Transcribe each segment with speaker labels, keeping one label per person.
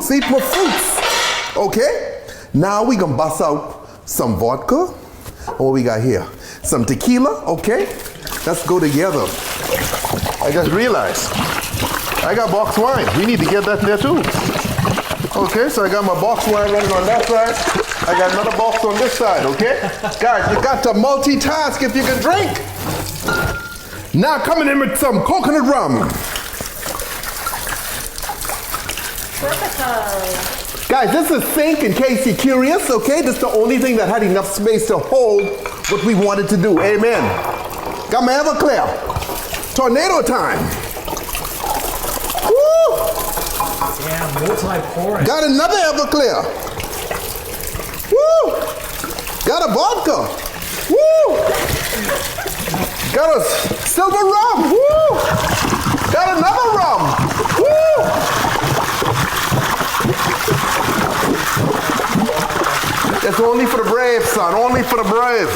Speaker 1: See, my fruits. Okay? Now we gonna bust out some vodka. What we got here? Some tequila, okay? Let's go together. I just realized I got box wine. We need to get that there too. Okay, so I got my box wine running on that side. I got another box on this side, okay? Guys, you got to multitask if you can drink. Now coming in with some coconut rum. Guys, this is a sink in case you're curious, okay? This is the only thing that had enough space to hold what we wanted to do, amen. Got my Everclear. Tornado time. Woo!
Speaker 2: Yeah, multi-pouring.
Speaker 1: Got another Everclear. Woo! Got a vodka. Woo! Got a silver rum. Woo! Got another rum. Woo! It's only for the brave, son. Only for the brave.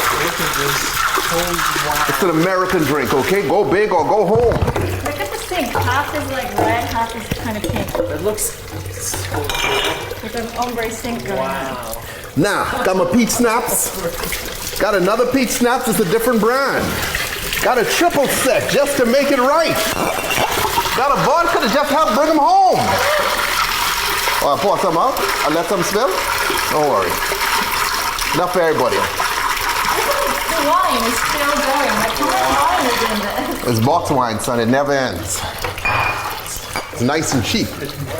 Speaker 1: It's an American drink, okay? Go big or go home.
Speaker 3: Look at the sink. Half is like red, half is kind of pink.
Speaker 2: It looks so good.
Speaker 3: With an ombre sink going on.
Speaker 1: Now, got my peach snaps. Got another peach snaps. It's a different brand. Got a triple sec just to make it right. Got a vodka to just help bring them home. Oh, I pour some out. I let some spill. Don't worry. Enough for everybody.
Speaker 3: The wine is still going. Like, how much wine is in this?
Speaker 1: It's box wine, son. It never ends. It's nice and cheap.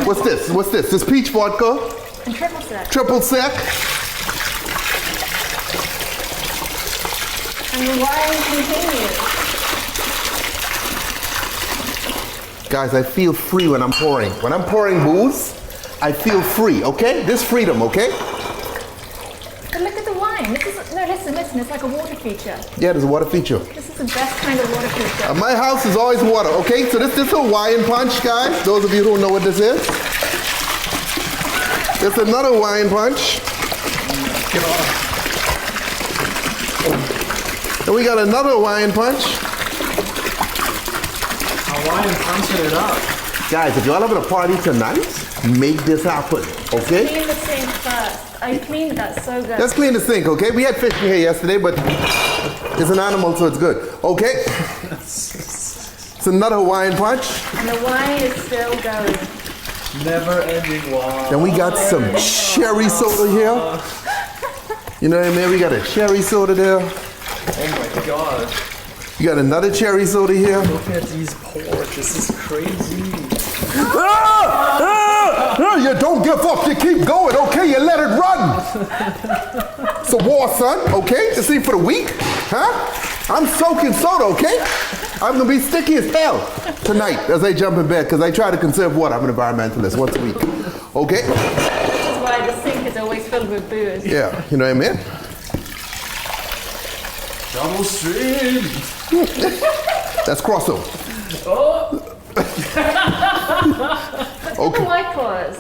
Speaker 1: What's this? What's this? This peach vodka.
Speaker 3: And triple sec.
Speaker 1: Triple sec.
Speaker 3: And the wine continues.
Speaker 1: Guys, I feel free when I'm pouring. When I'm pouring booze, I feel free, okay? This freedom, okay?
Speaker 3: But look at the wine. This is, no, listen, it's like a water feature.
Speaker 1: Yeah, there's a water feature.
Speaker 3: This is the best kind of water feature.
Speaker 1: My house is always water, okay? So this is Hawaiian punch, guys. Those of you who don't know what this is. It's another Hawaiian punch. And we got another Hawaiian punch.
Speaker 2: Hawaiian punching it up.
Speaker 1: Guys, if y'all having a party tonight, make this happen, okay?
Speaker 3: Clean the sink first. I cleaned that so good.
Speaker 1: Let's clean the sink, okay? We had fish in here yesterday, but it's an animal, so it's good, okay? It's another Hawaiian punch.
Speaker 3: And the wine is still going.
Speaker 2: Never ending wine.
Speaker 1: Then we got some cherry soda here. You know what I mean? We got a cherry soda there.
Speaker 2: Oh my god.
Speaker 1: You got another cherry soda here.
Speaker 2: Look at these pours. This is crazy.
Speaker 1: You don't give up. You keep going, okay? You let it run. It's a war, son, okay? This ain't for the weak, huh? I'm soaking soda, okay? I'm gonna be sticky as hell tonight as I jump in bed because I try to conserve water. I'm an environmentalist once a week, okay?
Speaker 3: This is why the sink is always filled with booze.
Speaker 1: Yeah, you know what I mean?
Speaker 2: Double stream.
Speaker 1: That's crossover.
Speaker 2: Oh.
Speaker 3: Look at the White Claws.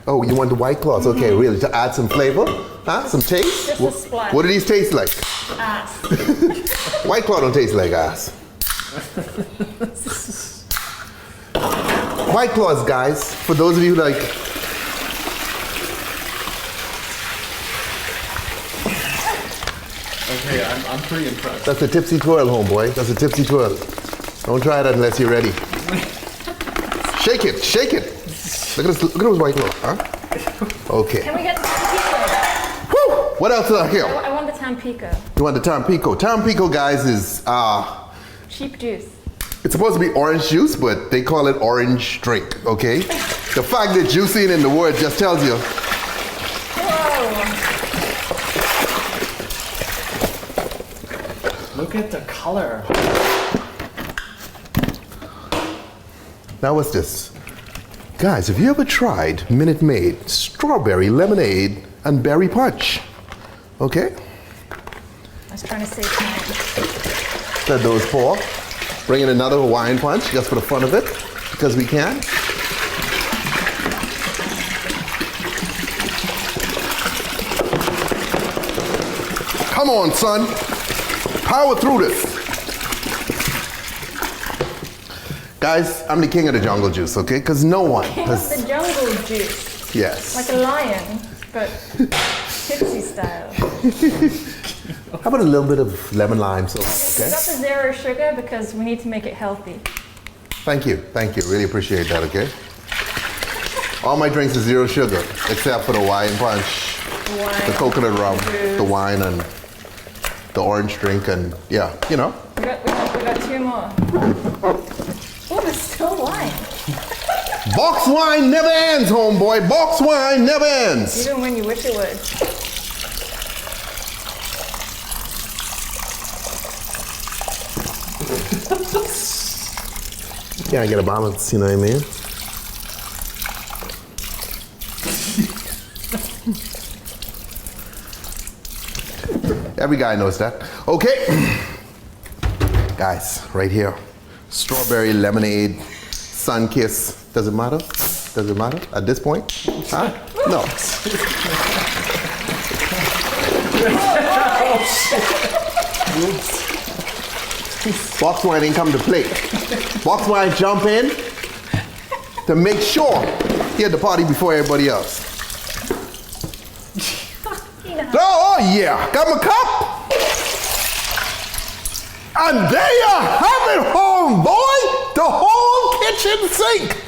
Speaker 1: Oh, you want the White Claws? Okay, really, to add some flavor, huh? Some taste?
Speaker 3: Just a splash.
Speaker 1: What do these taste like?
Speaker 3: Ass.
Speaker 1: White Claw don't taste like ass. White Claws, guys, for those of you like...
Speaker 2: Okay, I'm pretty impressed.
Speaker 1: That's a tipsy twirl, homeboy. That's a tipsy twirl. Don't try that unless you're ready. Shake it, shake it. Look at this, look at those White Claws, huh? Okay.
Speaker 3: Can we get the Tampico?
Speaker 1: Woo! What else is out here?
Speaker 3: I want the Tampico.
Speaker 1: You want the Tampico? Tampico, guys, is
Speaker 3: Cheap juice.
Speaker 1: it's supposed to be orange juice, but they call it orange drink, okay? The fact that juicy in the word just tells you.
Speaker 3: Whoa.
Speaker 2: Look at the color.
Speaker 1: Now what's this? Guys, have you ever tried Minute Maid strawberry lemonade and berry punch? Okay?
Speaker 3: I was trying to save time.
Speaker 1: Let those pour. Bring in another Hawaiian punch just for the fun of it, because we can. Come on, son. Power through this. Guys, I'm the king of the jungle juice, okay? Because no one
Speaker 3: King
Speaker 1: has...
Speaker 3: of the jungle juice.
Speaker 1: Yes.
Speaker 3: Like a lion, but tipsy style.
Speaker 1: How about a little bit of lemon lime? So,
Speaker 3: We
Speaker 1: okay.
Speaker 3: got the 0 sugar because we need to make it healthy.
Speaker 1: Thank you. Really appreciate that, okay? All my drinks are 0 sugar, except for the wine punch, the coconut rum, the wine, and the orange drink, and yeah, you know.
Speaker 3: We got 2 more. Oh, there's still wine.
Speaker 1: Box wine never ends, homeboy. Box wine never ends.
Speaker 3: Even when you wish it would.
Speaker 1: Yeah, I get a balance, you know what I mean? Every guy knows that. Okay. Guys, right here. Strawberry lemonade, sun kiss. Does it matter? Does it matter at this point? Huh? No. Box wine ain't come to play. Box wine jump in to make sure he had the party before everybody else. Oh yeah, got my cup. And there you have it, homeboy. The whole kitchen sink.